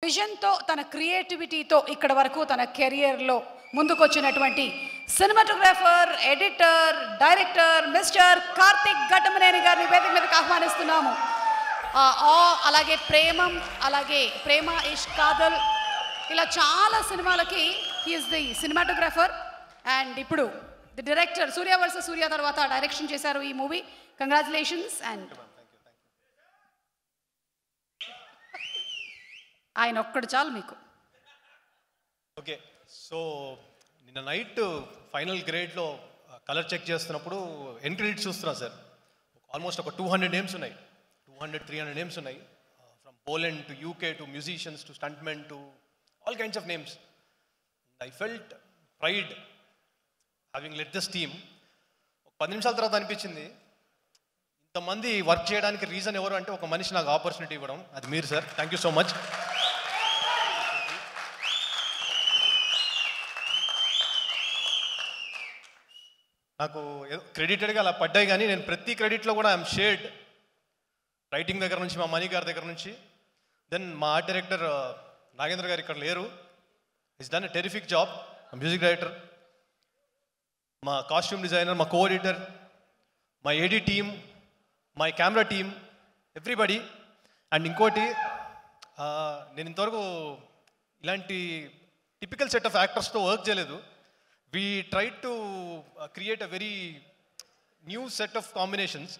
విజన్తో తన క్రియేటివిటీతో ఇక్కడ వరకు తన కెరియర్లో ముందుకొచ్చినటువంటి cinematographer, editor, director mister Karthik Ghattamaneni గారిని వేదిక మీదకి ఆహ్వానిస్తున్నాము. అలాగే ప్రేమం, అలాగే ప్రేమ ఇష్క్ కాదల్, ఇలా చాలా సినిమాలకి హీఈస్ ది సినిమాటోగ్రాఫర్. అండ్ ఇప్పుడు ది డైరెక్టర్, సూర్య వర్సెస్ సూర్య తర్వాత డైరెక్షన్ చేశారు ఈ మూవీ. కంగ్రాచులేషన్స్. అండ్ ఆయన ఒక్కడు చాలు మీకు. ఓకే, సో నిన్న నైట్ ఫైనల్ గ్రేడ్లో కలర్ చెక్ చేస్తున్నప్పుడు ఎండ్ క్రెడిట్స్ చూస్తున్నా సార్. ఆల్మోస్ట్ ఒక 200 నేమ్స్ ఉన్నాయి, 200-300 నేమ్స్ ఉన్నాయి. From Poland to UK to musicians to stuntmen to all kinds of names. I felt pride having led this team. ఒక 10 నిమిషాల తర్వాత అనిపించింది, ఇంతమంది వర్క్ చేయడానికి రీజన్ ఎవరు అంటే ఒక మనిషి నాకు ఆపర్చునిటీ ఇవ్వడం, అది మీరు sir. Thank you so much. నాకు క్రెడిటెడ్గా అలా పడ్డాయి, కానీ నేను ప్రతి క్రెడిట్లో కూడా ఐఎమ్ షేర్డ్. రైటింగ్ దగ్గర నుంచి, మా మణి గారి దగ్గర నుంచి, దెన్ మా ఆర్ట్ డైరెక్టర్ నాగేంద్ర గారు ఇక్కడ లేరు, is done a terrific job. Music director, మా కాస్ట్యూమ్ డిజైనర్, మా కో ఎడిటర్, మా AD team, my camera team, everybody. And ఇంకోటి, నేను ఇంతవరకు ఇలాంటి టిపికల్ సెట్ ఆఫ్ యాక్టర్స్తో వర్క్ చేయలేదు. We tried to create a very new set of combinations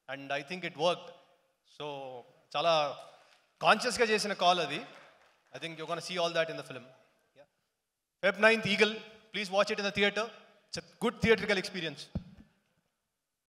and I think it worked. So chala conscious ga chesina call adi. I think you're going to see all that in the film. Yeah. Feb 9th, Eagle. Please watch it in the theater. It's a good theatrical experience.